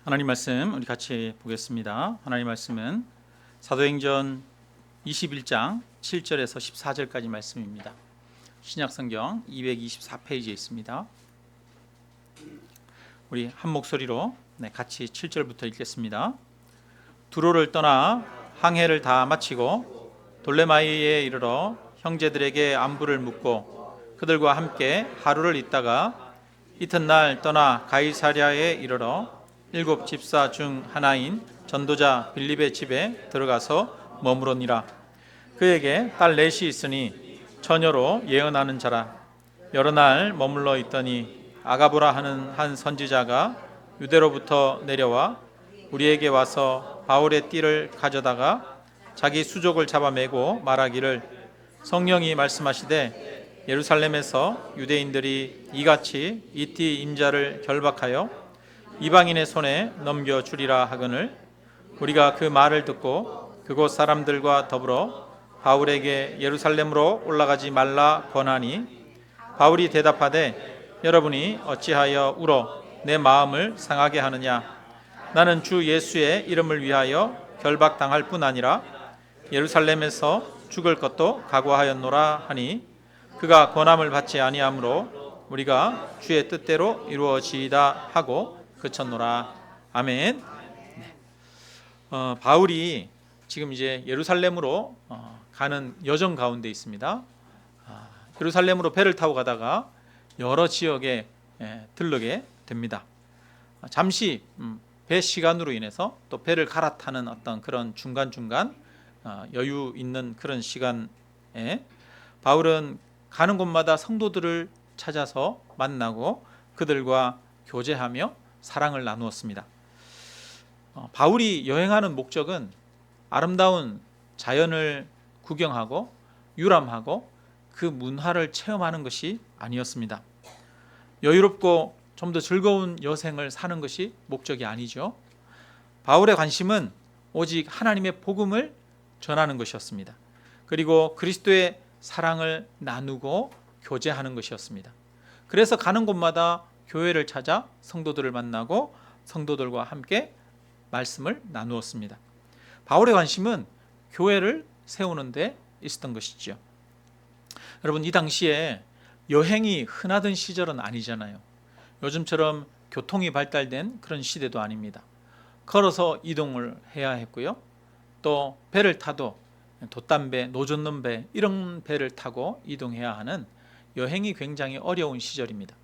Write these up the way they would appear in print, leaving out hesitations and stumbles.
하나님 말씀 우리 같이 보겠습니다. 하나님 말씀은 사도행전 21장 7절에서 14절까지 말씀입니다. 신약성경 224페이지에 있습니다. 우리 한 목소리로 같이 7절부터 읽겠습니다. 두로를 떠나 항해를 다 마치고 돌레마이에 이르러 형제들에게 안부를 묻고 그들과 함께 하루를 있다가 이튿날 떠나 가이사랴에 이르러 7 집사 중 하나인 전도자 빌립의 집에 들어가서 머무르니라. 그에게 딸 넷이 있으니 처녀로 예언하는 자라. 여러 날 머물러 있더니 아가보라 하는 한 선지자가 유대로부터 내려와 우리에게 와서 바울의 띠를 가져다가 자기 수족을 잡아매고 말하기를 성령이 말씀하시되 예루살렘에서 유대인들이 이같이 이 띠 임자를 결박하여 이방인의 손에 넘겨주리라 하거늘 우리가 그 말을 듣고 그곳 사람들과 더불어 바울에게 예루살렘으로 올라가지 말라 권하니 바울이 대답하되 여러분이 어찌하여 울어 내 마음을 상하게 하느냐. 나는 주 예수의 이름을 위하여 결박당할 뿐 아니라 예루살렘에서 죽을 것도 각오하였노라 하니 그가 권함을 받지 아니하므로 우리가 주의 뜻대로 이루어지이다 하고 그쳤노라. 아멘. 바울이 지금 이제 예루살렘으로 가는 여정 가운데 있습니다. 예루살렘으로 배를 타고 가다가 여러 지역에 들르게 됩니다. 잠시 배 시간으로 인해서 또 배를 갈아타는 어떤 그런 중간중간 여유 있는 그런 시간에 바울은 가는 곳마다 성도들을 찾아서 만나고 그들과 교제하며 사랑을 나누었습니다. 바울이 여행하는 목적은 아름다운 자연을 구경하고 유람하고 그 문화를 체험하는 것이 아니었습니다. 여유롭고 좀 더 즐거운 여생을 사는 것이 목적이 아니죠. 바울의 관심은 오직 하나님의 복음을 전하는 것이었습니다. 그리고 그리스도의 사랑을 나누고 교제하는 것이었습니다. 그래서 가는 곳마다 교회를 찾아 성도들을 만나고 성도들과 함께 말씀을 나누었습니다. 바울의 관심은 교회를 세우는 데 있었던 것이죠. 여러분, 이 당시에 여행이 흔하던 시절은 아니잖아요. 요즘처럼 교통이 발달된 그런 시대도 아닙니다. 걸어서 이동을 해야 했고요. 또 배를 타도 돛담배, 노젓는 배 이런 배를 타고 이동해야 하는 여행이 굉장히 어려운 시절입니다.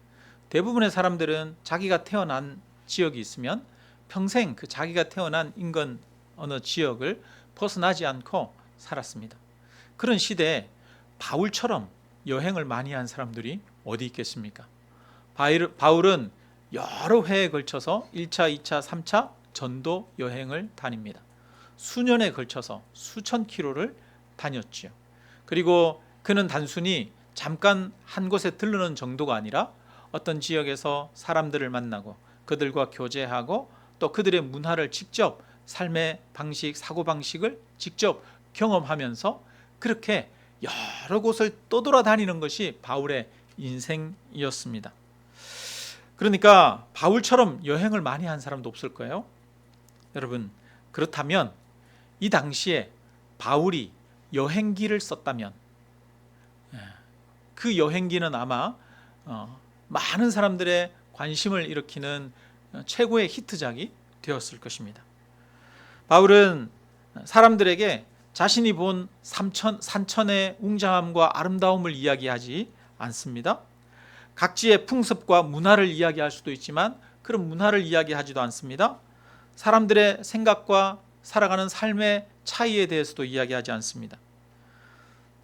대부분의 사람들은 자기가 태어난 지역이 있으면 평생 그 자기가 태어난 인근 어느 지역을 벗어나지 않고 살았습니다. 그런 시대에 바울처럼 여행을 많이 한 사람들이 어디 있겠습니까? 바울은 여러 회에 걸쳐서 1차, 2차, 3차 전도 여행을 다닙니다. 수년에 걸쳐서 수천 킬로를 다녔지요. 그리고 그는 단순히 잠깐 한 곳에 들르는 정도가 아니라 어떤 지역에서 사람들을 만나고 그들과 교제하고 또 그들의 문화를 직접 삶의 방식, 사고방식을 직접 경험하면서 그렇게 여러 곳을 떠돌아다니는 것이 바울의 인생이었습니다. 그러니까 바울처럼 여행을 많이 한 사람도 없을 거예요. 여러분, 그렇다면 이 당시에 바울이 여행기를 썼다면 그 여행기는 아마 많은 사람들의 관심을 일으키는 최고의 히트작이 되었을 것입니다. 바울은 사람들에게 자신이 본 산천의 웅장함과 아름다움을 이야기하지 않습니다. 각지의 풍습과 문화를 이야기할 수도 있지만 그런 문화를 이야기하지도 않습니다. 사람들의 생각과 살아가는 삶의 차이에 대해서도 이야기하지 않습니다.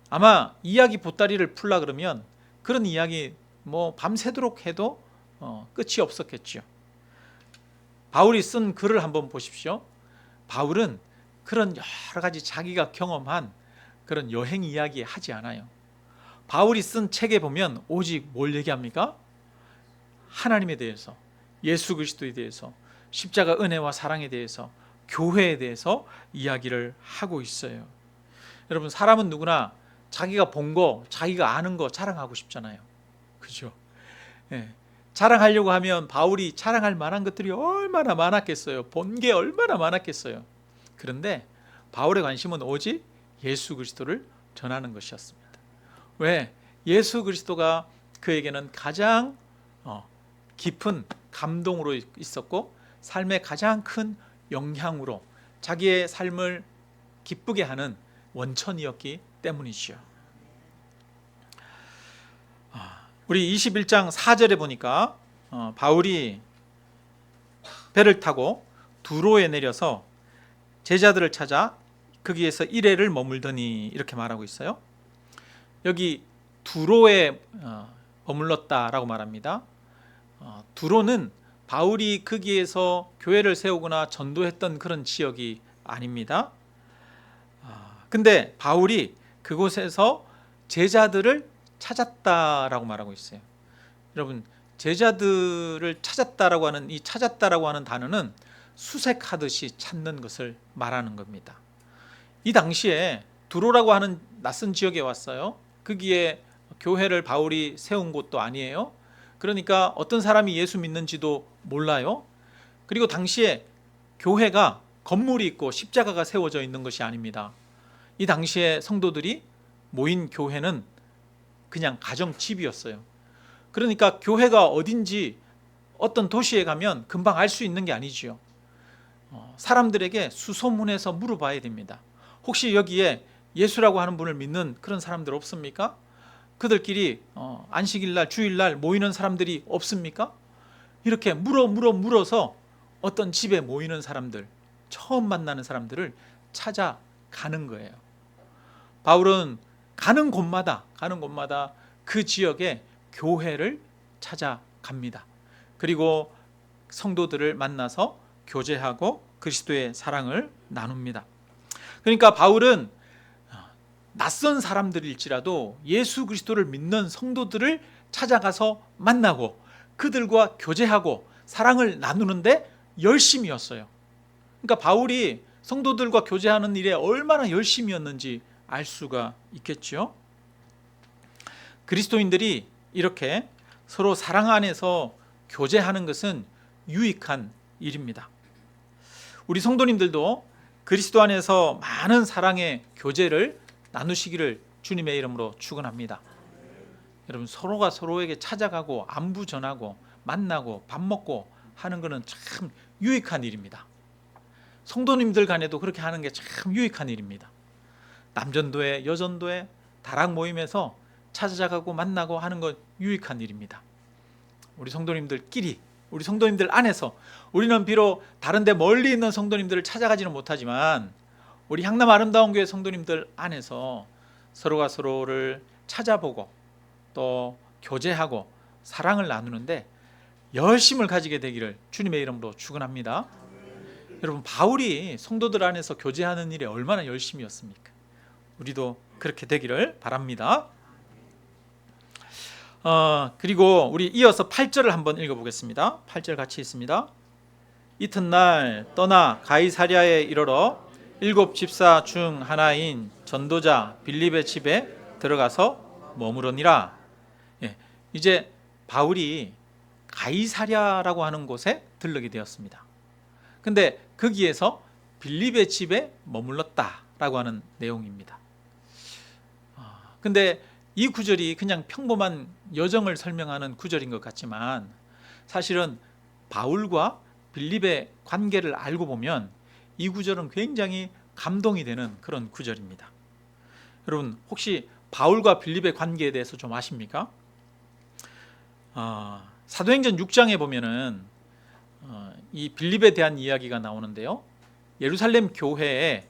아마 이야기 보따리를 풀라 그러면 그런 이야기 밤새도록 해도 끝이 없었겠죠. 바울이 쓴 글을 한번 보십시오. 바울은 그런 여러 가지 자기가 경험한 그런 여행 이야기 하지 않아요. 바울이 쓴 책에 보면 오직 뭘 얘기합니까? 하나님에 대해서, 예수 그리스도에 대해서, 십자가 은혜와 사랑에 대해서, 교회에 대해서 이야기를 하고 있어요. 여러분, 사람은 누구나 자기가 본 거, 자기가 아는 거 자랑하고 싶잖아요. 그죠? 예. 자랑하려고 하면 바울이 자랑할 만한 것들이 얼마나 많았겠어요. 본 게 얼마나 많았겠어요. 그런데 바울의 관심은 오직 예수 그리스도를 전하는 것이었습니다. 왜? 예수 그리스도가 그에게는 가장 깊은 감동으로 있었고 삶의 가장 큰 영향으로 자기의 삶을 기쁘게 하는 원천이었기 때문이죠. 우리 21장 4절에 보니까 바울이 배를 타고 두로에 내려서 제자들을 찾아 거기에서 1회를 머물더니 이렇게 말하고 있어요. 여기 두로에 머물렀다라고 말합니다. 두로는 바울이 거기에서 교회를 세우거나 전도했던 그런 지역이 아닙니다. 근데 바울이 그곳에서 제자들을 찾았다라고 말하고 있어요. 여러분, 제자들을 찾았다라고 하는 이 찾았다라고 하는 단어는 수색하듯이 찾는 것을 말하는 겁니다. 이 당시에 두로라고 하는 낯선 지역에 왔어요. 거기에 교회를 바울이 세운 곳도 아니에요. 그러니까 어떤 사람이 예수 믿는지도 몰라요. 그리고 당시에 교회가 건물이 있고 십자가가 세워져 있는 것이 아닙니다. 이 당시에 성도들이 모인 교회는 그냥 가정집이었어요. 그러니까 교회가 어딘지 어떤 도시에 가면 금방 알 수 있는 게 아니지요. 사람들에게 수소문해서 물어봐야 됩니다. 혹시 여기에 예수라고 하는 분을 믿는 그런 사람들 없습니까? 그들끼리 안식일날 주일날 모이는 사람들이 없습니까? 이렇게 물어서 어떤 집에 모이는 사람들, 처음 만나는 사람들을 찾아가는 거예요. 바울은 가는 곳마다 그 지역에 교회를 찾아갑니다. 그리고 성도들을 만나서 교제하고 그리스도의 사랑을 나눕니다. 그러니까 바울은 낯선 사람들일지라도 예수 그리스도를 믿는 성도들을 찾아가서 만나고 그들과 교제하고 사랑을 나누는데 열심이었어요. 그러니까 바울이 성도들과 교제하는 일에 얼마나 열심이었는지 알 수가 있겠죠. 그리스도인들이 이렇게 서로 사랑 안에서 교제하는 것은 유익한 일입니다. 우리 성도님들도 그리스도 안에서 많은 사랑의 교제를 나누시기를 주님의 이름으로 축원합니다. 여러분, 서로가 서로에게 찾아가고 안부 전하고 만나고 밥 먹고 하는 것은 참 유익한 일입니다. 성도님들 간에도 그렇게 하는 게 참 유익한 일입니다. 남전도회, 여전도회, 다락 모임에서 찾아가고 만나고 하는 건 유익한 일입니다. 우리 성도님들끼리, 우리 성도님들 안에서 우리는 비록 다른데 멀리 있는 성도님들을 찾아가지는 못하지만 우리 향남 아름다운 교회 성도님들 안에서 서로가 서로를 찾아보고 또 교제하고 사랑을 나누는데 열심을 가지게 되기를 주님의 이름으로 축원합니다. 여러분, 바울이 성도들 안에서 교제하는 일에 얼마나 열심이었습니까? 우리도 그렇게 되기를 바랍니다. 그리고 우리 이어서 8절을 한번 읽어보겠습니다. 8절 같이 있습니다. 이튿날 떠나 가이사랴에 이르러 7 집사 중 하나인 전도자 빌립의 집에 들어가서 머무르니라. 이제 바울이 가이사랴라고 하는 곳에 들르게 되었습니다. 근데 거기에서 빌립의 집에 머물렀다라고 하는 내용입니다. 근데 이 구절이 그냥 평범한 여정을 설명하는 구절인 것 같지만 사실은 바울과 빌립의 관계를 알고 보면 이 구절은 굉장히 감동이 되는 그런 구절입니다. 여러분, 혹시 바울과 빌립의 관계에 대해서 좀 아십니까? 사도행전 6장에 보면은 이 빌립에 대한 이야기가 나오는데요. 예루살렘 교회에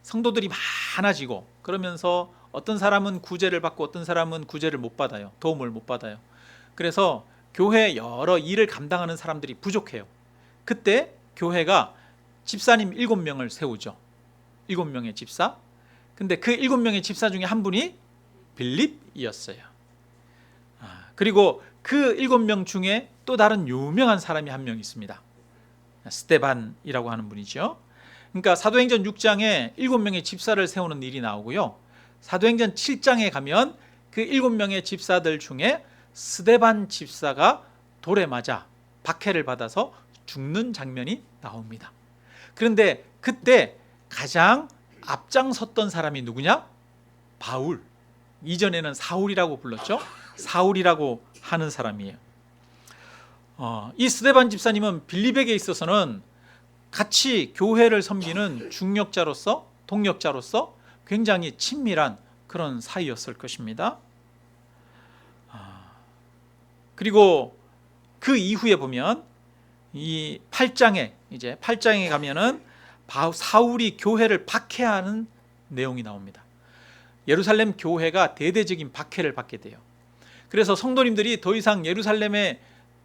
성도들이 많아지고 그러면서 어떤 사람은 구제를 받고 어떤 사람은 구제를 못 받아요. 도움을 못 받아요. 그래서 교회 여러 일을 감당하는 사람들이 부족해요. 그때 교회가 집사님 7명을 세우죠. 7명의 집사. 근데 그 7명의 집사 중에 한 분이 빌립이었어요. 그리고 그 7명 중에 또 다른 유명한 사람이 한 명 있습니다. 스데반이라고 하는 분이죠. 그러니까 사도행전 6장에 7명의 집사를 세우는 일이 나오고요. 사도행전 7장에 가면 그 7명의 집사들 중에 스데반 집사가 돌에 맞아 박해를 받아서 죽는 장면이 나옵니다. 그런데 그때 가장 앞장섰던 사람이 누구냐? 바울. 이전에는 사울이라고 불렀죠. 사울이라고 하는 사람이에요. 이 스데반 집사님은 빌립에게 있어서는 같이 교회를 섬기는 중력자로서, 동력자로서 굉장히 친밀한 그런 사이였을 것입니다. 그리고 그 이후에 보면 이 8장에 가면은 사울이 교회를 박해하는 내용이 나옵니다. 예루살렘 교회가 대대적인 박해를 받게 돼요. 그래서 성도님들이 더 이상 예루살렘에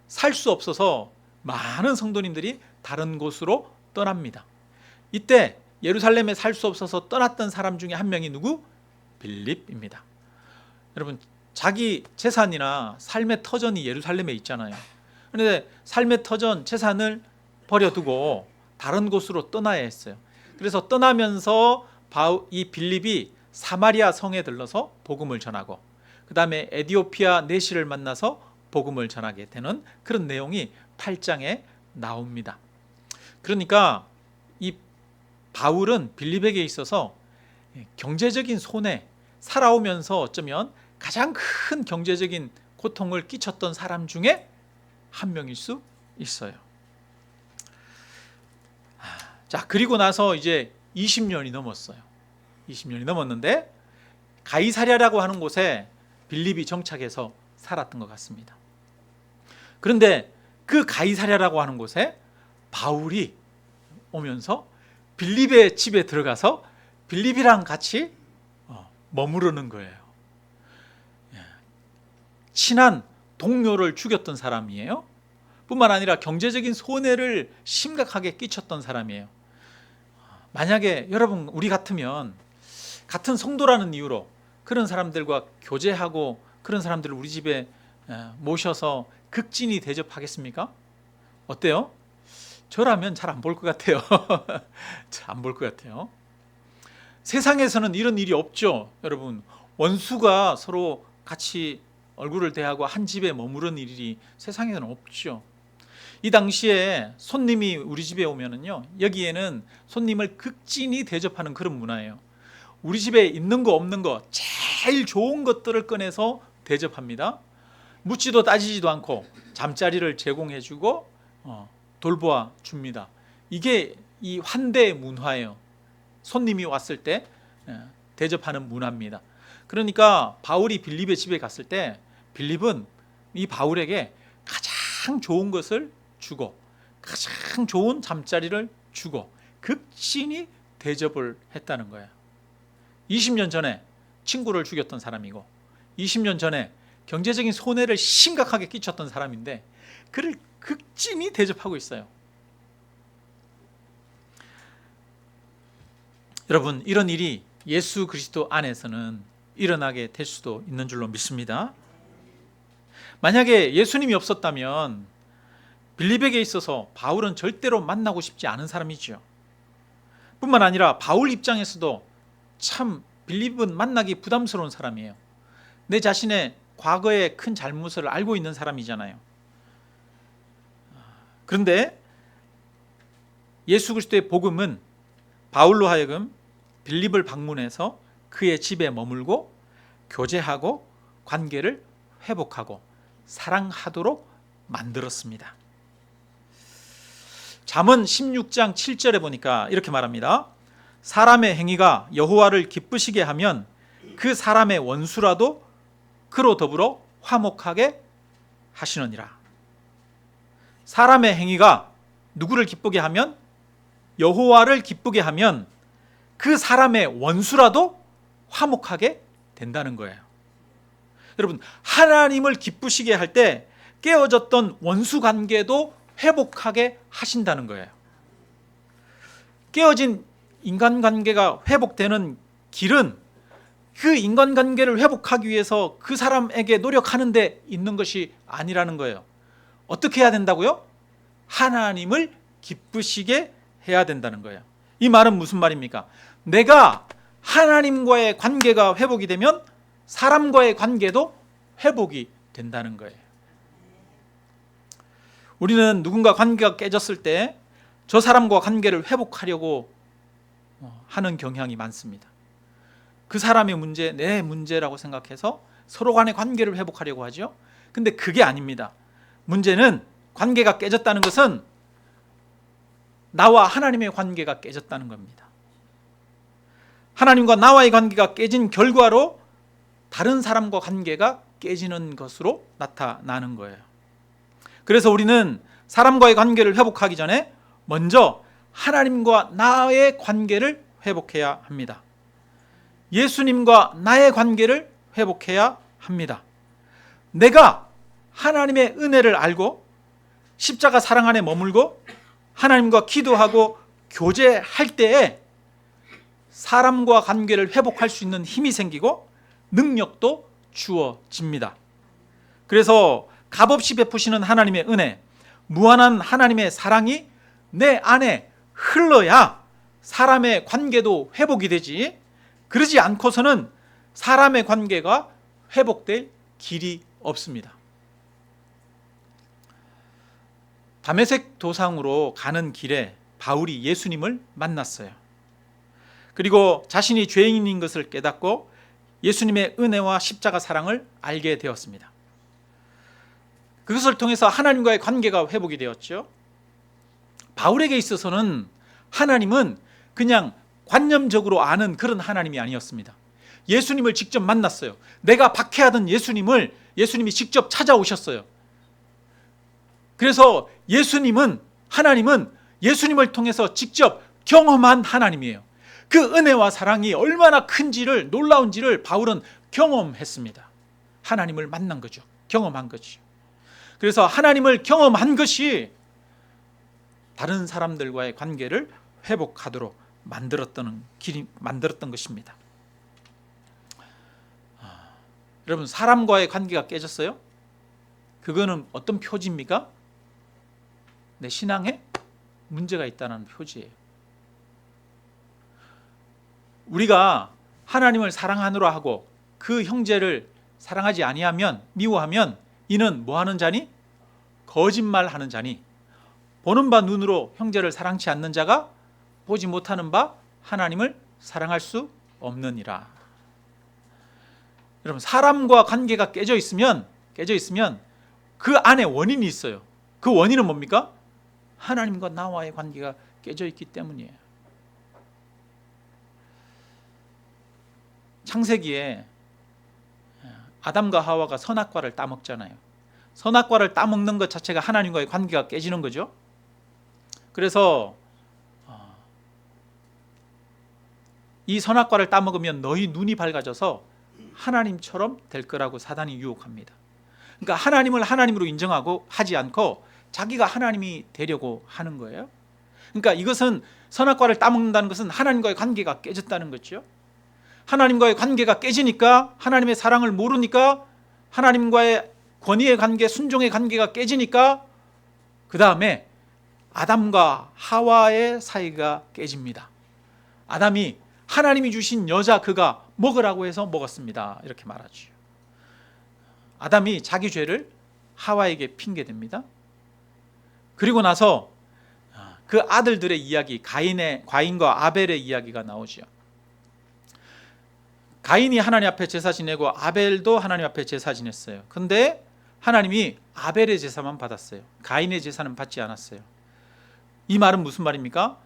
살 수 없어서 많은 성도님들이 다른 곳으로 떠납니다. 이때 예루살렘에 살 수 없어서 떠났던 사람 중에 한 명이 누구? 빌립입니다. 여러분, 자기 재산이나 삶의 터전이 예루살렘에 있잖아요. 그런데 삶의 터전, 재산을 버려두고 다른 곳으로 떠나야 했어요. 그래서 떠나면서 이 빌립이 사마리아 성에 들러서 복음을 전하고, 그 다음에 에디오피아 내시를 만나서 복음을 전하게 되는 그런 내용이 8장에 나옵니다. 그러니까 이 바울은 빌립에게 있어서 경제적인 손해, 살아오면서 어쩌면 가장 큰 경제적인 고통을 끼쳤던 사람 중에 한 명일 수 있어요. 자, 그리고 나서 이제 20년이 넘었어요. 20년이 넘었는데 가이사랴라고 하는 곳에 빌립이 정착해서 살았던 것 같습니다. 그런데 그 가이사랴라고 하는 곳에 바울이 오면서 빌립의 집에 들어가서 빌립이랑 같이 머무르는 거예요. 친한 동료를 죽였던 사람이에요. 뿐만 아니라 경제적인 손해를 심각하게 끼쳤던 사람이에요. 만약에 여러분, 우리 같으면 같은 성도라는 이유로 그런 사람들과 교제하고 그런 사람들을 우리 집에 모셔서 극진히 대접하겠습니까? 어때요? 저라면 잘 안 볼 것 같아요. 잘 안 볼 것 같아요. 세상에서는 이런 일이 없죠. 여러분, 원수가 서로 같이 얼굴을 대하고 한 집에 머무르는 일이 세상에는 없죠. 이 당시에 손님이 우리 집에 오면은요, 여기에는 손님을 극진히 대접하는 그런 문화예요. 우리 집에 있는 거 없는 거 제일 좋은 것들을 꺼내서 대접합니다. 묻지도 따지지도 않고 잠자리를 제공해주고 돌보아 줍니다. 이게 이 환대의 문화예요. 손님이 왔을 때 대접하는 문화입니다. 그러니까 바울이 빌립의 집에 갔을 때 빌립은 이 바울에게 가장 좋은 것을 주고 가장 좋은 잠자리를 주고 극진히 대접을 했다는 거예요. 20년 전에 친구를 죽였던 사람이고 20년 전에 경제적인 손해를 심각하게 끼쳤던 사람인데 그를 극진히 대접하고 있어요. 여러분, 이런 일이 예수 그리스도 안에서는 일어나게 될 수도 있는 줄로 믿습니다. 만약에 예수님이 없었다면 빌립에게 있어서 바울은 절대로 만나고 싶지 않은 사람이죠. 뿐만 아니라 바울 입장에서도 참 빌립은 만나기 부담스러운 사람이에요. 내 자신의 과거의 큰 잘못을 알고 있는 사람이잖아요. 그런데 예수 그리스도의 복음은 바울로 하여금 빌립을 방문해서 그의 집에 머물고 교제하고 관계를 회복하고 사랑하도록 만들었습니다. 잠언 16장 7절에 보니까 이렇게 말합니다. 사람의 행위가 여호와를 기쁘시게 하면 그 사람의 원수라도 그로 더불어 화목하게 하시느니라. 사람의 행위가 누구를 기쁘게 하면, 여호와를 기쁘게 하면 그 사람의 원수라도 화목하게 된다는 거예요. 여러분, 하나님을 기쁘시게 할 때 깨어졌던 원수 관계도 회복하게 하신다는 거예요. 깨어진 인간관계가 회복되는 길은 그 인간관계를 회복하기 위해서 그 사람에게 노력하는 데 있는 것이 아니라는 거예요. 어떻게 해야 된다고요? 하나님을 기쁘시게 해야 된다는 거예요. 이 말은 무슨 말입니까? 내가 하나님과의 관계가 회복이 되면 사람과의 관계도 회복이 된다는 거예요. 우리는 누군가 관계가 깨졌을 때 저 사람과 관계를 회복하려고 하는 경향이 많습니다. 그 사람의 문제, 내 문제라고 생각해서 서로 간의 관계를 회복하려고 하죠. 근데 그게 아닙니다. 문제는, 관계가 깨졌다는 것은 나와 하나님의 관계가 깨졌다는 겁니다. 하나님과 나와의 관계가 깨진 결과로 다른 사람과 관계가 깨지는 것으로 나타나는 거예요. 그래서 우리는 사람과의 관계를 회복하기 전에 먼저 하나님과 나의 관계를 회복해야 합니다. 예수님과 나의 관계를 회복해야 합니다. 내가 하나님의 은혜를 알고 십자가 사랑 안에 머물고 하나님과 기도하고 교제할 때에 사람과 관계를 회복할 수 있는 힘이 생기고 능력도 주어집니다. 그래서 값없이 베푸시는 하나님의 은혜, 무한한 하나님의 사랑이 내 안에 흘러야 사람의 관계도 회복이 되지, 그러지 않고서는 사람의 관계가 회복될 길이 없습니다. 다메섹 도상으로 가는 길에 바울이 예수님을 만났어요. 그리고 자신이 죄인인 것을 깨닫고 예수님의 은혜와 십자가 사랑을 알게 되었습니다. 그것을 통해서 하나님과의 관계가 회복이 되었죠. 바울에게 있어서는 하나님은 그냥 관념적으로 아는 그런 하나님이 아니었습니다. 예수님을 직접 만났어요. 내가 박해하던 예수님이 직접 찾아오셨어요. 그래서 하나님은 예수님을 통해서 직접 경험한 하나님이에요. 그 은혜와 사랑이 얼마나 큰지를, 놀라운지를 바울은 경험했습니다. 하나님을 만난 거죠. 경험한 거죠. 그래서 하나님을 경험한 것이 다른 사람들과의 관계를 회복하도록 만들었던 것입니다. 여러분, 사람과의 관계가 깨졌어요? 그거는 어떤 표지입니까? 내 신앙에 문제가 있다는 표지예요. 우리가 하나님을 사랑하노라 하고 그 형제를 사랑하지 아니하면, 미워하면 이는 뭐하는 자니? 거짓말하는 자니, 보는 바 눈으로 형제를 사랑치 않는 자가 보지 못하는 바 하나님을 사랑할 수 없느니라. 여러분, 사람과 관계가 깨져 있으면 그 안에 원인이 있어요. 그 원인은 뭡니까? 하나님과 나와의 관계가 깨져 있기 때문이에요. 창세기에 아담과 하와가 선악과를 따먹잖아요. 선악과를 따먹는 것 자체가 하나님과의 관계가 깨지는 거죠. 그래서 이 선악과를 따먹으면 너희 눈이 밝아져서 하나님처럼 될 거라고 사단이 유혹합니다. 그러니까 하나님을 하나님으로 인정하고 하지 않고 자기가 하나님이 되려고 하는 거예요. 그러니까 이것은, 선악과를 따먹는다는 것은 하나님과의 관계가 깨졌다는 거죠. 하나님과의 관계가 깨지니까, 하나님의 사랑을 모르니까, 하나님과의 권위의 관계, 순종의 관계가 깨지니까 그 다음에 아담과 하와의 사이가 깨집니다. 아담이 하나님이 주신 여자 그가 먹으라고 해서 먹었습니다. 이렇게 말하죠. 아담이 자기 죄를 하와에게 핑계댑니다. 그리고 나서 그 아들들의 이야기, 가인과 아벨의 이야기가 나오죠. 가인이 하나님 앞에 제사 지내고 아벨도 하나님 앞에 제사 지냈어요. 근데 하나님이 아벨의 제사만 받았어요. 가인의 제사는 받지 않았어요. 이 말은 무슨 말입니까?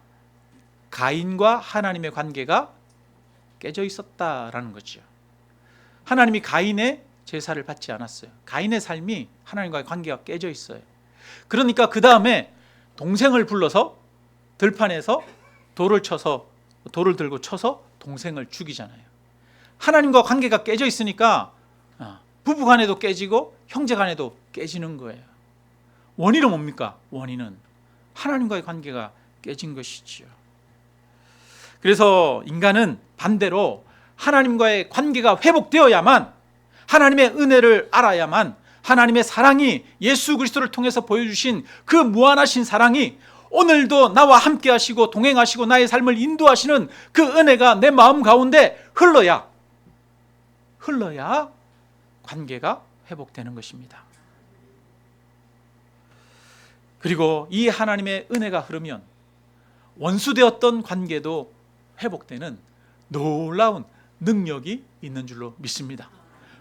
가인과 하나님의 관계가 깨져 있었다라는 거죠. 하나님이 가인의 제사를 받지 않았어요. 가인의 삶이 하나님과의 관계가 깨져 있어요. 그러니까 그 다음에 동생을 불러서 들판에서 돌을 들고 쳐서 동생을 죽이잖아요. 하나님과 관계가 깨져 있으니까 부부 간에도 깨지고 형제 간에도 깨지는 거예요. 원인은 뭡니까? 원인은 하나님과의 관계가 깨진 것이지요. 그래서 인간은 반대로 하나님과의 관계가 회복되어야만, 하나님의 은혜를 알아야만, 하나님의 사랑이, 예수 그리스도를 통해서 보여주신 그 무한하신 사랑이 오늘도 나와 함께 하시고 동행하시고 나의 삶을 인도하시는 그 은혜가 내 마음 가운데 흘러야 관계가 회복되는 것입니다. 그리고 이 하나님의 은혜가 흐르면 원수되었던 관계도 회복되는 놀라운 능력이 있는 줄로 믿습니다.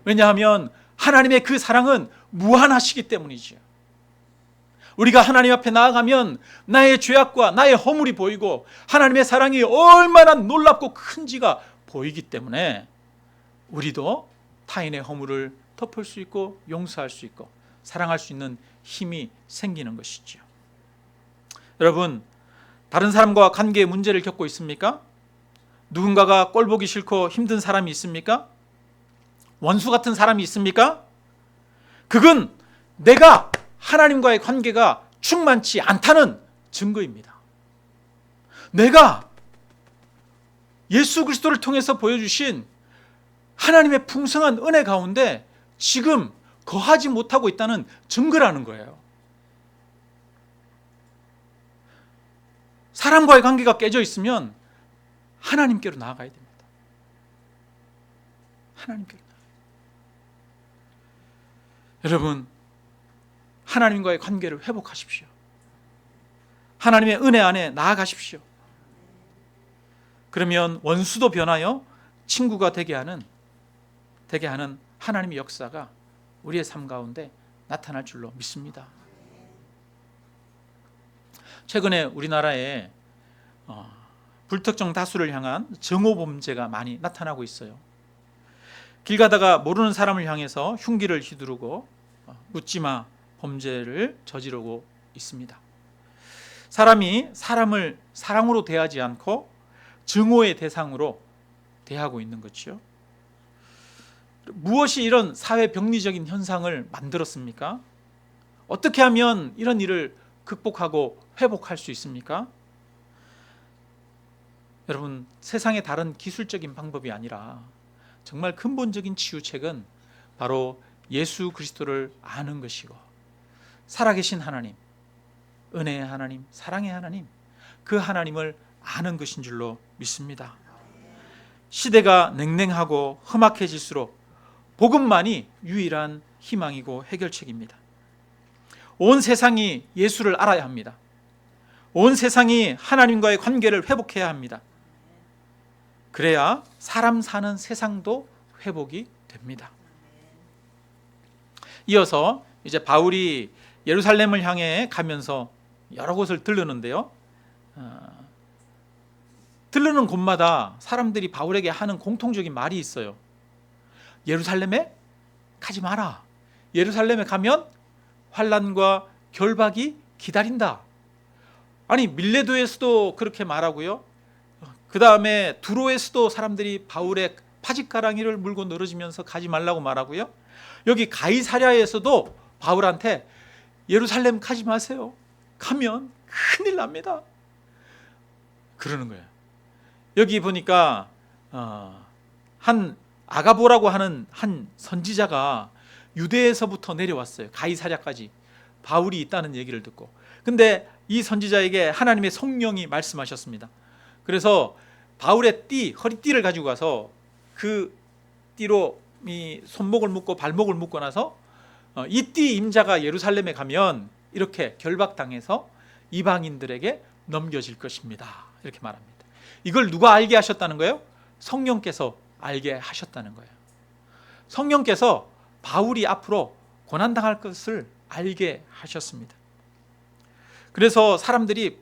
왜냐하면 하나님의 그 사랑은 무한하시기 때문이지요. 우리가 하나님 앞에 나아가면 나의 죄악과 나의 허물이 보이고 하나님의 사랑이 얼마나 놀랍고 큰지가 보이기 때문에 우리도 타인의 허물을 덮을 수 있고 용서할 수 있고 사랑할 수 있는 힘이 생기는 것이죠. 여러분, 다른 사람과 관계에 문제를 겪고 있습니까? 누군가가 꼴보기 싫고 힘든 사람이 있습니까? 원수 같은 사람이 있습니까? 그건 내가 하나님과의 관계가 충만치 않다는 증거입니다. 내가 예수 그리스도를 통해서 보여주신 하나님의 풍성한 은혜 가운데 지금 거하지 못하고 있다는 증거라는 거예요. 사람과의 관계가 깨져 있으면 하나님께로 나아가야 됩니다. 하나님께로 나아가야 됩니다. 여러분, 하나님과의 관계를 회복하십시오. 하나님의 은혜 안에 나아가십시오. 그러면 원수도 변하여 친구가 되게 하는 하나님의 역사가 우리의 삶 가운데 나타날 줄로 믿습니다. 최근에 우리나라에 불특정 다수를 향한 정오범죄가 많이 나타나고 있어요. 길 가다가 모르는 사람을 향해서 흉기를 휘두르고 묻지마 범죄를 저지르고 있습니다. 사람이 사람을 사랑으로 대하지 않고 증오의 대상으로 대하고 있는 거죠. 무엇이 이런 사회 병리적인 현상을 만들었습니까? 어떻게 하면 이런 일을 극복하고 회복할 수 있습니까? 여러분, 세상의 다른 기술적인 방법이 아니라 정말 근본적인 치유책은 바로 예수 그리스도를 아는 것이고 살아계신 하나님, 은혜의 하나님, 사랑의 하나님, 그 하나님을 아는 것인 줄로 믿습니다. 시대가 냉랭하고 험악해질수록 복음만이 유일한 희망이고 해결책입니다. 온 세상이 예수를 알아야 합니다. 온 세상이 하나님과의 관계를 회복해야 합니다. 그래야 사람 사는 세상도 회복이 됩니다. 이어서 이제 바울이 예루살렘을 향해 가면서 여러 곳을 들르는데요. 들르는 곳마다 사람들이 바울에게 하는 공통적인 말이 있어요. 예루살렘에 가지 마라. 예루살렘에 가면 환난과 결박이 기다린다. 아니, 밀레도에서도 그렇게 말하고요. 그 다음에 두로에서도 사람들이 바울의 파짓가랑이를 물고 늘어지면서 가지 말라고 말하고요. 여기 가이사랴에서도 바울한테 예루살렘 가지 마세요. 가면 큰일 납니다. 그러는 거예요. 여기 보니까 한 아가보라고 하는 한 선지자가 유대에서부터 내려왔어요. 가이사랴까지 바울이 있다는 얘기를 듣고. 근데 이 선지자에게 하나님의 성령이 말씀하셨습니다. 그래서 바울의 허리띠를 가지고 가서 그 띠로 이 손목을 묶고 발목을 묶고 나서 이 띠 임자가 예루살렘에 가면 이렇게 결박당해서 이방인들에게 넘겨질 것입니다. 이렇게 말합니다. 이걸 누가 알게 하셨다는 거예요? 성령께서 알게 하셨다는 거예요. 성령께서 바울이 앞으로 고난당할 것을 알게 하셨습니다. 그래서 사람들이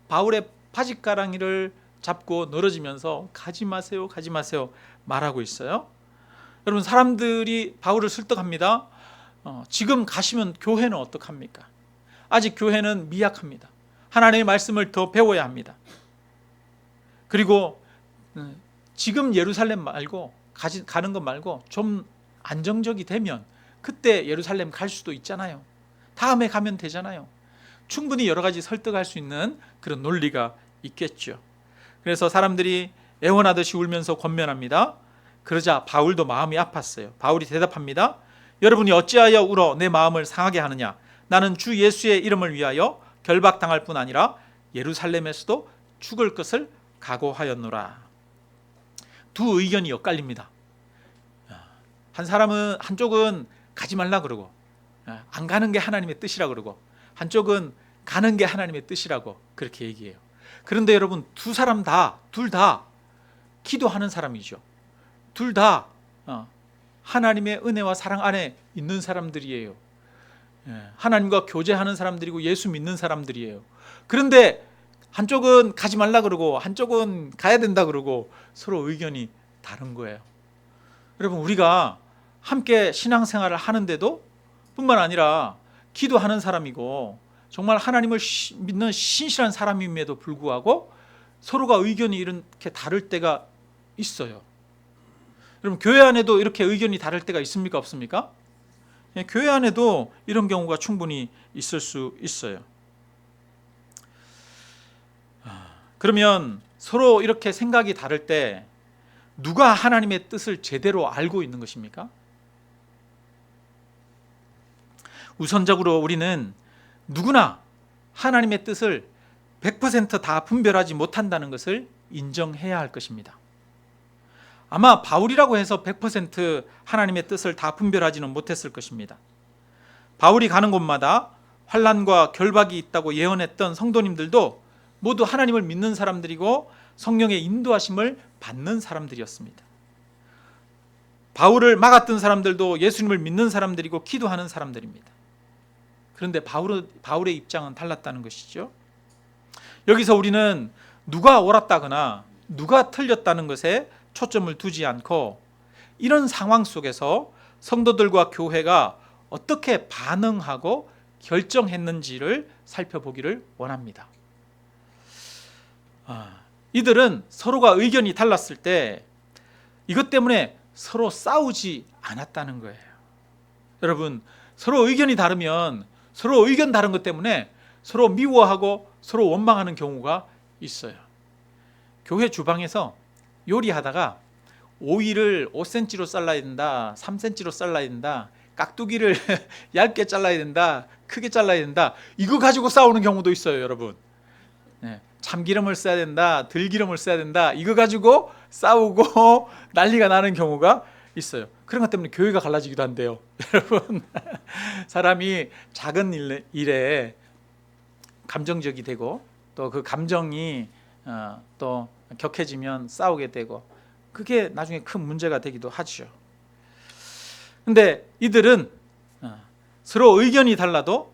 바울의 바짓가랑이를 잡고 늘어지면서 가지 마세요, 가지 마세요 말하고 있어요. 여러분, 사람들이 바울을 설득합니다. 지금 가시면 교회는 어떡합니까? 아직 교회는 미약합니다. 하나님의 말씀을 더 배워야 합니다. 그리고 지금 예루살렘 말고 가는 것 말고 좀 안정적이 되면 그때 예루살렘 갈 수도 있잖아요. 다음에 가면 되잖아요. 충분히 여러 가지 설득할 수 있는 그런 논리가 있겠죠. 그래서 사람들이 애원하듯이 울면서 권면합니다. 그러자 바울도 마음이 아팠어요. 바울이 대답합니다. 여러분이 어찌하여 울어 내 마음을 상하게 하느냐? 나는 주 예수의 이름을 위하여 결박당할 뿐 아니라 예루살렘에서도 죽을 것을 각오하였노라. 두 의견이 엇갈립니다. 한쪽은 가지 말라 그러고 안 가는 게 하나님의 뜻이라 그러고, 한쪽은 가는 게 하나님의 뜻이라고 그렇게 얘기해요. 그런데 여러분, 둘 다 기도하는 사람이죠. 둘 다 하나님의 은혜와 사랑 안에 있는 사람들이에요. 하나님과 교제하는 사람들이고 예수 믿는 사람들이에요. 그런데 한쪽은 가지 말라 그러고 한쪽은 가야 된다 그러고 서로 의견이 다른 거예요. 여러분, 우리가 함께 신앙생활을 하는데도 뿐만 아니라 기도하는 사람이고 정말 하나님을 믿는 신실한 사람임에도 불구하고 서로가 의견이 이렇게 다를 때가 있어요. 여러분, 교회 안에도 이렇게 의견이 다를 때가 있습니까? 없습니까? 교회 안에도 이런 경우가 충분히 있을 수 있어요. 그러면 서로 이렇게 생각이 다를 때 누가 하나님의 뜻을 제대로 알고 있는 것입니까? 우선적으로 우리는 누구나 하나님의 뜻을 100% 다 분별하지 못한다는 것을 인정해야 할 것입니다. 아마 바울이라고 해서 100% 하나님의 뜻을 다 분별하지는 못했을 것입니다. 바울이 가는 곳마다 환난과 결박이 있다고 예언했던 성도님들도 모두 하나님을 믿는 사람들이고 성령의 인도하심을 받는 사람들이었습니다. 바울을 막았던 사람들도 예수님을 믿는 사람들이고 기도하는 사람들입니다. 그런데 바울의 입장은 달랐다는 것이죠. 여기서 우리는 누가 옳았다거나 누가 틀렸다는 것에 초점을 두지 않고 이런 상황 속에서 성도들과 교회가 어떻게 반응하고 결정했는지를 살펴보기를 원합니다. 이들은 서로가 의견이 달랐을 때 이것 때문에 서로 싸우지 않았다는 거예요. 여러분, 서로 의견이 다르면 서로 의견 다른 것 때문에 서로 미워하고 서로 원망하는 경우가 있어요. 교회 주방에서 요리하다가 오이를 5cm로 잘라야 된다, 3cm로 잘라야 된다, 깍두기를 얇게 잘라야 된다, 크게 잘라야 된다, 이거 가지고 싸우는 경우도 있어요. 여러분, 참기름을 써야 된다, 들기름을 써야 된다, 이거 가지고 싸우고 난리가 나는 경우가 있어요. 그런 것 때문에 교회가 갈라지기도 한대요. 여러분, 사람이 작은 일에 감정적이 되고 또 그 감정이 또 격해지면 싸우게 되고 그게 나중에 큰 문제가 되기도 하죠. 근데 이들은 서로 의견이 달라도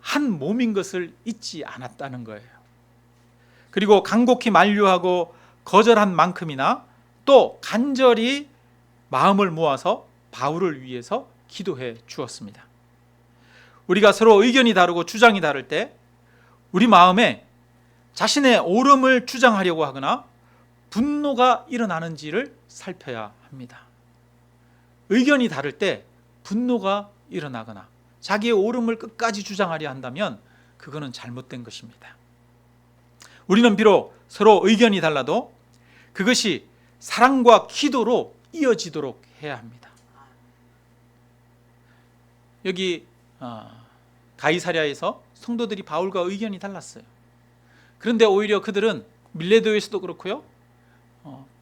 한 몸인 것을 잊지 않았다는 거예요. 그리고 간곡히 만류하고 거절한 만큼이나 또 간절히 마음을 모아서 바울을 위해서 기도해 주었습니다. 우리가 서로 의견이 다르고 주장이 다를 때 우리 마음에 자신의 옳음을 주장하려고 하거나 분노가 일어나는지를 살펴야 합니다. 의견이 다를 때 분노가 일어나거나 자기의 옳음을 끝까지 주장하려 한다면 그거는 잘못된 것입니다. 우리는 비록 서로 의견이 달라도 그것이 사랑과 기도로 이어지도록 해야 합니다. 여기 가이사랴에서 성도들이 바울과 의견이 달랐어요. 그런데 오히려 그들은 밀레도에서도 그렇고요,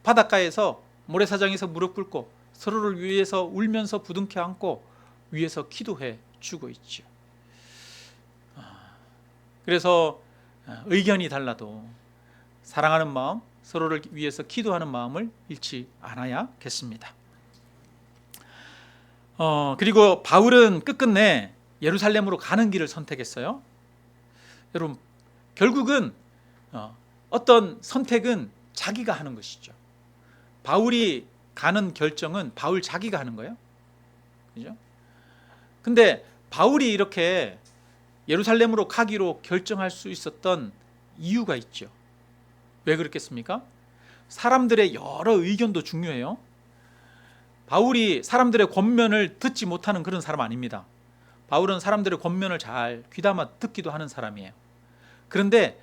바닷가에서 모래사장에서 무릎 꿇고 서로를 위해서 울면서 부둥켜 안고 위에서 기도해 주고 있죠. 그래서 의견이 달라도 사랑하는 마음, 서로를 위해서 기도하는 마음을 잃지 않아야겠습니다. 그리고 바울은 끝끝내 예루살렘으로 가는 길을 선택했어요. 여러분, 결국은 어떤 선택은 자기가 하는 것이죠. 바울이 가는 결정은 바울 자기가 하는 거예요. 그죠? 근데 바울이 이렇게 예루살렘으로 가기로 결정할 수 있었던 이유가 있죠. 왜 그렇겠습니까? 사람들의 여러 의견도 중요해요. 바울이 사람들의 권면을 듣지 못하는 그런 사람 아닙니다. 바울은 사람들의 권면을 잘 귀담아 듣기도 하는 사람이에요. 그런데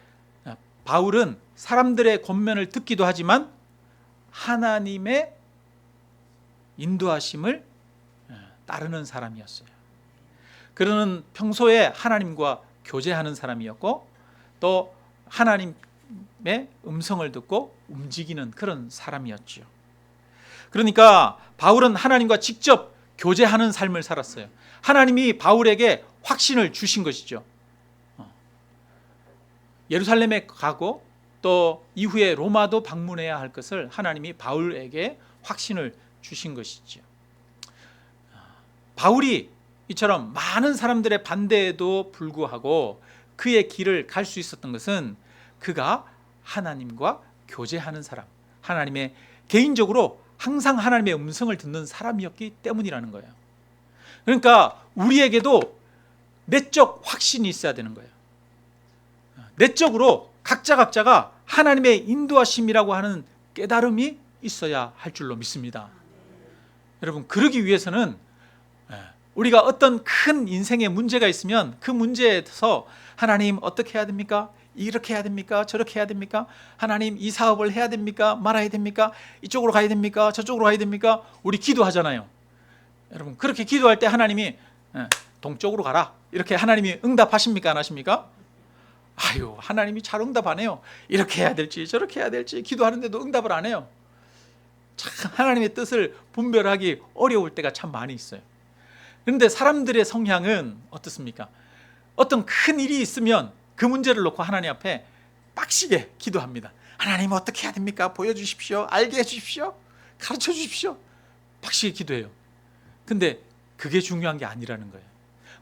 바울은 사람들의 권면을 듣기도 하지만 하나님의 인도하심을 따르는 사람이었어요. 그는 평소에 하나님과 교제하는 사람이었고 또 하나님의 음성을 듣고 움직이는 그런 사람이었죠. 그러니까 바울은 하나님과 직접 교제하는 삶을 살았어요. 하나님이 바울에게 확신을 주신 것이죠. 예루살렘에 가고 또 이후에 로마도 방문해야 할 것을 하나님이 바울에게 확신을 주신 것이죠. 바울이 이처럼 많은 사람들의 반대에도 불구하고 그의 길을 갈 수 있었던 것은 그가 하나님과 교제하는 사람, 하나님의 개인적으로 항상 하나님의 음성을 듣는 사람이었기 때문이라는 거예요. 그러니까 우리에게도 내적 확신이 있어야 되는 거예요. 내적으로 각자가 하나님의 인도하심이라고 하는 깨달음이 있어야 할 줄로 믿습니다. 여러분, 그러기 위해서는 우리가 어떤 큰 인생의 문제가 있으면 그 문제에서 하나님 어떻게 해야 됩니까? 이렇게 해야 됩니까? 저렇게 해야 됩니까? 하나님 이 사업을 해야 됩니까? 말아야 됩니까? 이쪽으로 가야 됩니까? 저쪽으로 가야 됩니까? 우리 기도하잖아요. 여러분, 그렇게 기도할 때 하나님이 동쪽으로 가라 이렇게 하나님이 응답하십니까? 안 하십니까? 아유, 하나님이 잘 응답하네요. 이렇게 해야 될지 저렇게 해야 될지 기도하는데도 응답을 안 해요. 참 하나님의 뜻을 분별하기 어려울 때가 참 많이 있어요. 그런데 사람들의 성향은 어떻습니까? 어떤 큰 일이 있으면 그 문제를 놓고 하나님 앞에 빡시게 기도합니다. 하나님 어떻게 해야 됩니까? 보여주십시오. 알게 해주십시오. 가르쳐 주십시오. 빡시게 기도해요. 근데 그게 중요한 게 아니라는 거예요.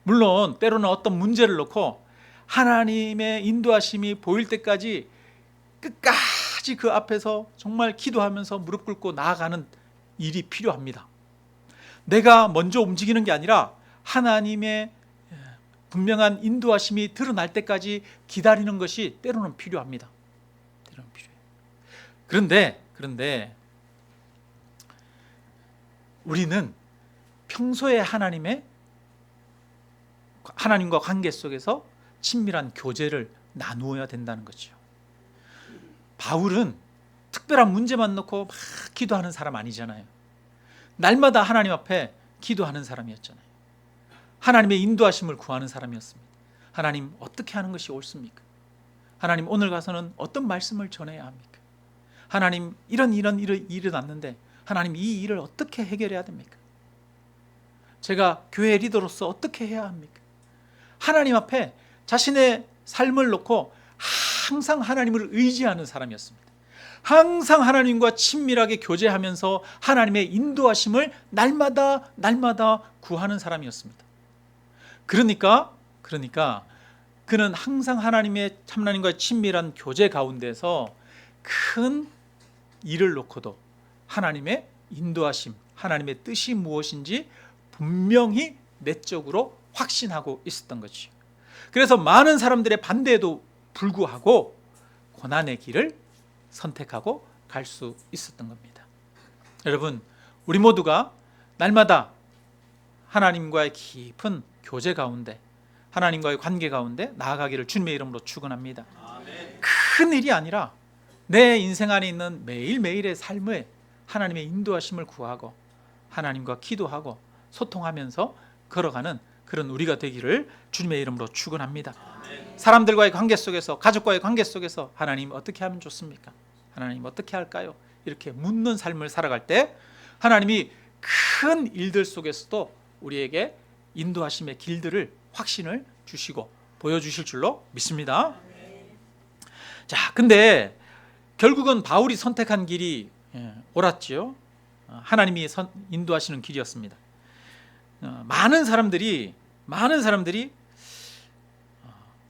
물론 때로는 어떤 문제를 놓고 하나님의 인도하심이 보일 때까지 끝까지 그 앞에서 정말 기도하면서 무릎 꿇고 나아가는 일이 필요합니다. 내가 먼저 움직이는 게 아니라 하나님의 분명한 인도하심이 드러날 때까지 기다리는 것이 때로는 필요합니다. 때로는 필요해요. 그런데 우리는 평소에 하나님과 관계 속에서 친밀한 교제를 나누어야 된다는 거죠. 바울은 특별한 문제만 놓고 막 기도하는 사람 아니잖아요. 날마다 하나님 앞에 기도하는 사람이었잖아요. 하나님의 인도하심을 구하는 사람이었습니다. 하나님 어떻게 하는 것이 옳습니까? 하나님 오늘 가서는 어떤 말씀을 전해야 합니까? 하나님 이런 일이 일어났는데 하나님 이 일을 어떻게 해결해야 됩니까? 제가 교회 리더로서 어떻게 해야 합니까? 하나님 앞에 자신의 삶을 놓고 항상 하나님을 의지하는 사람이었습니다. 항상 하나님과 친밀하게 교제하면서 하나님의 인도하심을 날마다 구하는 사람이었습니다. 그러니까 그는 항상 하나님과 친밀한 교제 가운데서 큰 일을 놓고도 하나님의 인도하심, 하나님의 뜻이 무엇인지 분명히 내적으로 확신하고 있었던 거죠. 그래서 많은 사람들의 반대에도 불구하고 고난의 길을 선택하고 갈 수 있었던 겁니다. 여러분, 우리 모두가 날마다 하나님과의 깊은 교제 가운데, 하나님과의 관계 가운데 나아가기를 주님의 이름으로 축원합니다. 큰 일이 아니라 내 인생 안에 있는 매일매일의 삶에 하나님의 인도하심을 구하고 하나님과 기도하고 소통하면서 걸어가는 그런 우리가 되기를 주님의 이름으로 축원합니다. 사람들과의 관계 속에서, 가족과의 관계 속에서 하나님 어떻게 하면 좋습니까? 하나님 어떻게 할까요? 이렇게 묻는 삶을 살아갈 때 하나님이 큰 일들 속에서도 우리에게 인도하심의 길들을 확신을 주시고 보여주실 줄로 믿습니다. 자, 근데 결국은 바울이 선택한 길이 옳았지요. 하나님이 인도하시는 길이었습니다. 많은 사람들이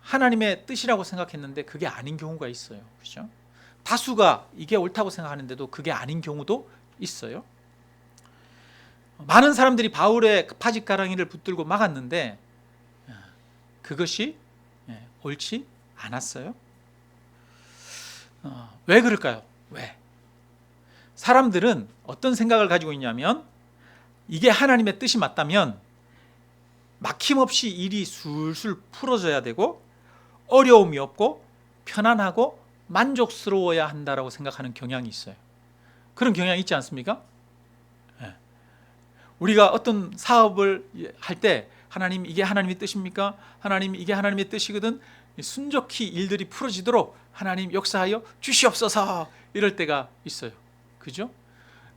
하나님의 뜻이라고 생각했는데 그게 아닌 경우가 있어요. 그렇죠? 다수가 이게 옳다고 생각하는데도 그게 아닌 경우도 있어요. 많은 사람들이 바울의 파직가랑이를 붙들고 막았는데 그것이 옳지 않았어요. 왜 그럴까요? 왜? 사람들은 어떤 생각을 가지고 있냐면 이게 하나님의 뜻이 맞다면 막힘없이 일이 술술 풀어져야 되고 어려움이 없고 편안하고 만족스러워야 한다라고 생각하는 경향이 있어요. 그런 경향이 있지 않습니까? 우리가 어떤 사업을 할 때 하나님 이게 하나님의 뜻입니까? 하나님 이게 하나님의 뜻이거든. 순적히 일들이 풀어지도록 하나님 역사하여 주시옵소서 이럴 때가 있어요. 그죠?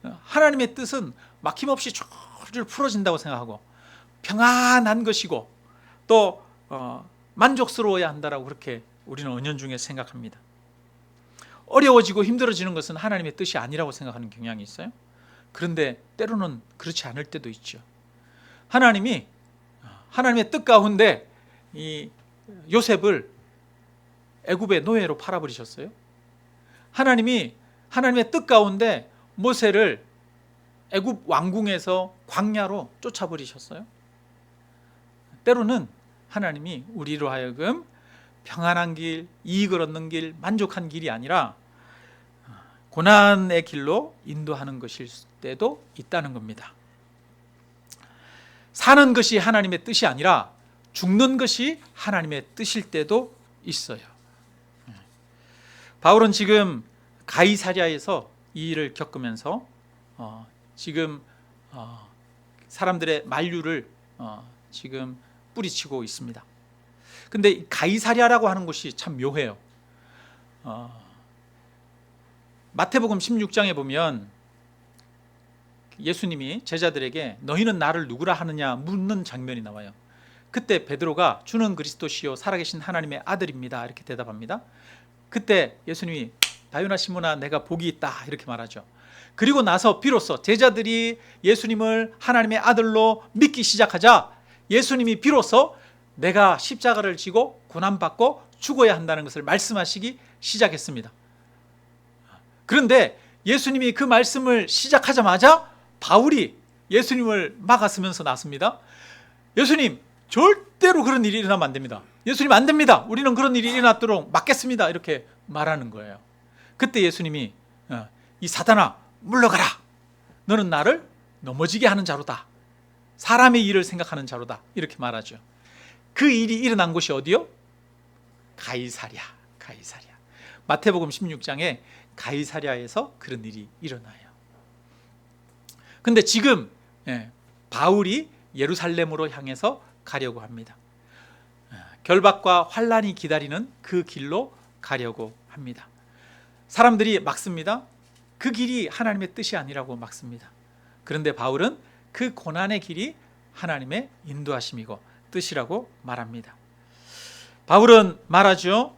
하나님의 뜻은 막힘없이 줄줄 풀어진다고 생각하고 평안한 것이고 또 만족스러워야 한다라고 그렇게 우리는 은연중에 생각합니다. 어려워지고 힘들어지는 것은 하나님의 뜻이 아니라고 생각하는 경향이 있어요. 그런데 때로는 그렇지 않을 때도 있죠. 하나님의 뜻 가운데 이 요셉을 애굽의 노예로 팔아버리셨어요. 하나님의 뜻 가운데 모세를 애굽 왕궁에서 광야로 쫓아버리셨어요. 때로는 하나님이 우리로 하여금 평안한 길, 이익을 얻는 길, 만족한 길이 아니라 고난의 길로 인도하는 것일 때도 있다는 겁니다. 사는 것이 하나님의 뜻이 아니라 죽는 것이 하나님의 뜻일 때도 있어요. 바울은 지금 가이사랴에서 이 일을 겪으면서 지금 사람들의 만류를 지금 뿌리치고 있습니다. 근데 가이사랴라고 하는 곳이 참 묘해요. 마태복음 16장에 보면 예수님이 제자들에게 너희는 나를 누구라 하느냐 묻는 장면이 나와요. 그때 베드로가 주는 그리스도시요 살아계신 하나님의 아들입니다 이렇게 대답합니다. 그때 예수님이 바요나 시몬아 내가 복이 있다 이렇게 말하죠. 그리고 나서 비로소 제자들이 예수님을 하나님의 아들로 믿기 시작하자 예수님이 비로소 내가 십자가를 지고 고난받고 죽어야 한다는 것을 말씀하시기 시작했습니다. 그런데 예수님이 그 말씀을 시작하자마자 바울이 예수님을 막았으면서 나섭니다. 예수님 절대로 그런 일이 일어나면 안 됩니다. 예수님 안 됩니다. 우리는 그런 일이 일어났도록 막겠습니다. 이렇게 말하는 거예요. 그때 예수님이 이 사단아 물러가라. 너는 나를 넘어지게 하는 자로다. 사람의 일을 생각하는 자로다. 이렇게 말하죠. 그 일이 일어난 곳이 어디요? 가이사랴. 마태복음 16장에 가이사랴에서 그런 일이 일어나요. 근데 지금 바울이 예루살렘으로 향해서 가려고 합니다. 결박과 환난이 기다리는 그 길로 가려고 합니다. 사람들이 막습니다. 그 길이 하나님의 뜻이 아니라고 막습니다. 그런데 바울은 그 고난의 길이 하나님의 인도하심이고 뜻이라고 말합니다. 바울은 말하죠.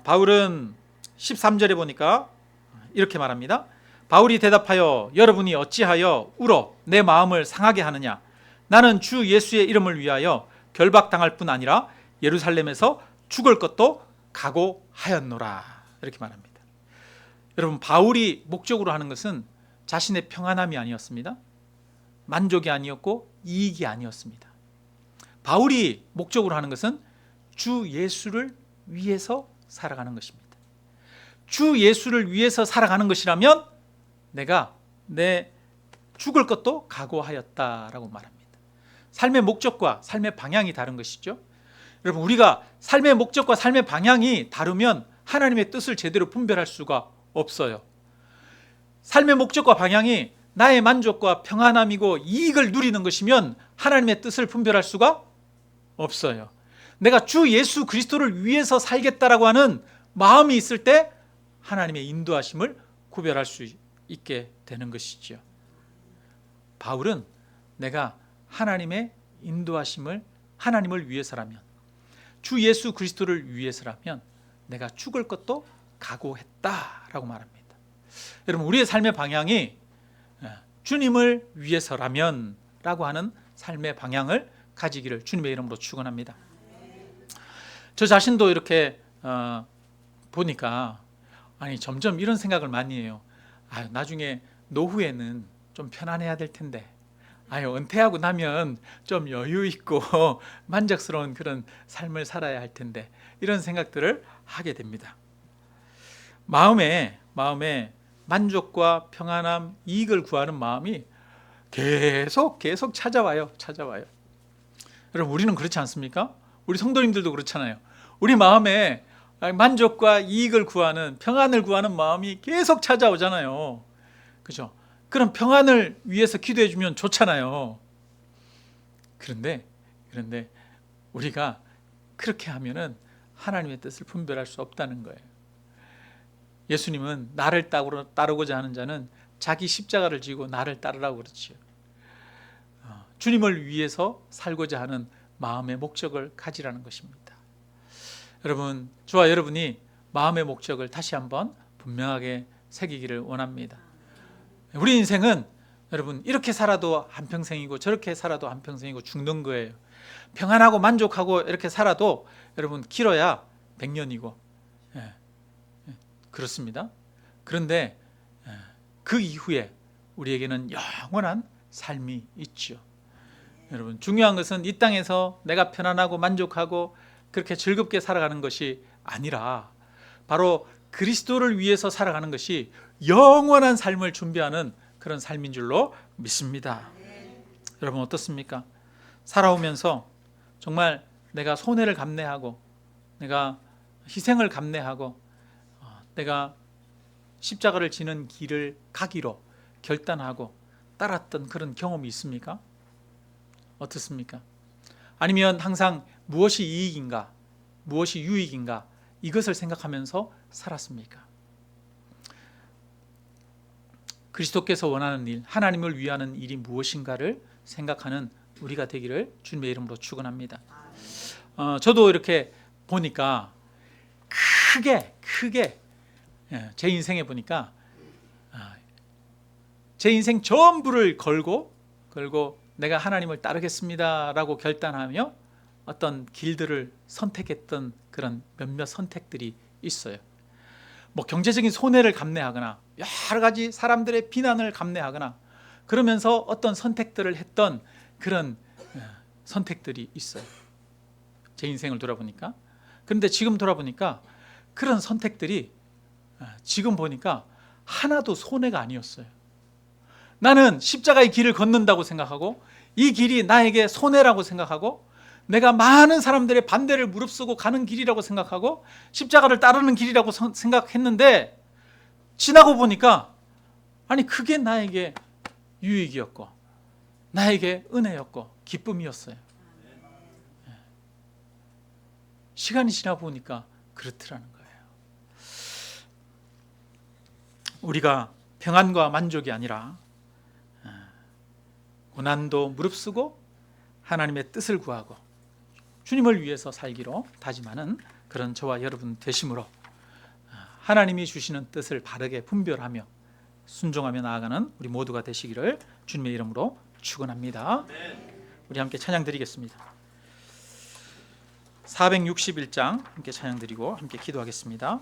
바울은 13절에 보니까 이렇게 말합니다. 바울이 대답하여 여러분이 어찌하여 울어 내 마음을 상하게 하느냐. 나는 주 예수의 이름을 위하여 결박당할 뿐 아니라 예루살렘에서 죽을 것도 각오하였노라. 이렇게 말합니다. 여러분 바울이 목적으로 하는 것은 자신의 평안함이 아니었습니다. 만족이 아니었고 이익이 아니었습니다. 바울이 목적으로 하는 것은 주 예수를 위해서 살아가는 것입니다. 주 예수를 위해서 살아가는 것이라면 내가 내 죽을 것도 각오하였다라고 말합니다. 삶의 목적과 삶의 방향이 다른 것이죠. 여러분 우리가 삶의 목적과 삶의 방향이 다르면 하나님의 뜻을 제대로 분별할 수가 없어요. 삶의 목적과 방향이 나의 만족과 평안함이고 이익을 누리는 것이면 하나님의 뜻을 분별할 수가 없어요. 내가 주 예수 그리스도를 위해서 살겠다라고 하는 마음이 있을 때 하나님의 인도하심을 구별할 수 있게 되는 것이죠. 바울은 내가 하나님의 인도하심을 하나님을 위해서라면 주 예수 그리스도를 위해서라면 내가 죽을 것도 각오했다라고 말합니다. 여러분 우리의 삶의 방향이 주님을 위해서라면 라고 하는 삶의 방향을 가지기를 주님의 이름으로 축원합니다. 저 자신도 이렇게 보니까 점점 이런 생각을 많이 해요. 나중에 노후에는 좀 편안해야 될 텐데 은퇴하고 나면 좀 여유 있고 만족스러운 그런 삶을 살아야 할 텐데 이런 생각들을 하게 됩니다. 마음에 만족과 평안함, 이익을 구하는 마음이 계속 찾아와요. 여러분 우리는 그렇지 않습니까? 우리 성도님들도 그렇잖아요. 우리 마음에 만족과 이익을 구하는, 평안을 구하는 마음이 계속 찾아오잖아요. 그죠? 그럼 평안을 위해서 기도해 주면 좋잖아요. 그런데 우리가 그렇게 하면은 하나님의 뜻을 분별할 수 없다는 거예요. 예수님은 나를 따르고자 하는 자는 자기 십자가를 지고 나를 따르라고 그렇지요. 주님을 위해서 살고자 하는 마음의 목적을 가지라는 것입니다. 여러분, 저와 여러분이 마음의 목적을 다시 한번 분명하게 새기기를 원합니다. 우리 인생은 여러분 이렇게 살아도 한평생이고 저렇게 살아도 한평생이고 죽는 거예요. 평안하고 만족하고 이렇게 살아도 여러분 길어야 100년이고 그렇습니다. 그런데 그 이후에 우리에게는 영원한 삶이 있죠. 여러분, 중요한 것은 이 땅에서 내가 편안하고 만족하고 그렇게 즐겁게 살아가는 것이 아니라 바로 그리스도를 위해서 살아가는 것이 영원한 삶을 준비하는 그런 삶인 줄로 믿습니다. 여러분 어떻습니까? 살아오면서 정말 내가 손해를 감내하고 내가 희생을 감내하고 내가 십자가를 지는 길을 가기로 결단하고 따랐던 그런 경험이 있습니까? 어떻습니까? 아니면 항상 무엇이 이익인가, 무엇이 유익인가 이것을 생각하면서 살았습니까? 그리스도께서 원하는 일, 하나님을 위하는 일이 무엇인가를 생각하는 우리가 되기를 주님의 이름으로 축원합니다. 저도 이렇게 보니까 크게 제 인생에 보니까 제 인생 전부를 걸고 내가 하나님을 따르겠습니다라고 결단하며 어떤 길들을 선택했던 그런 몇몇 선택들이 있어요. 뭐 경제적인 손해를 감내하거나 여러 가지 사람들의 비난을 감내하거나 그러면서 어떤 선택들을 했던 그런 선택들이 있어요. 제 인생을 돌아보니까. 그런데 지금 돌아보니까 그런 선택들이 지금 보니까 하나도 손해가 아니었어요. 나는 십자가의 길을 걷는다고 생각하고 이 길이 나에게 손해라고 생각하고 내가 많은 사람들의 반대를 무릅쓰고 가는 길이라고 생각하고 십자가를 따르는 길이라고 생각했는데 지나고 보니까 아니 그게 나에게 유익이었고 나에게 은혜였고 기쁨이었어요. 시간이 지나 보니까 그렇더라는 거예요. 우리가 평안과 만족이 아니라 고난도 무릅쓰고 하나님의 뜻을 구하고 주님을 위해서 살기로 다짐하는 그런 저와 여러분 되심으로 하나님이 주시는 뜻을 바르게 분별하며 순종하며 나아가는 우리 모두가 되시기를 주님의 이름으로 축원합니다. 우리 함께 찬양 드리겠습니다. 461장 함께 찬양 드리고 함께 기도하겠습니다.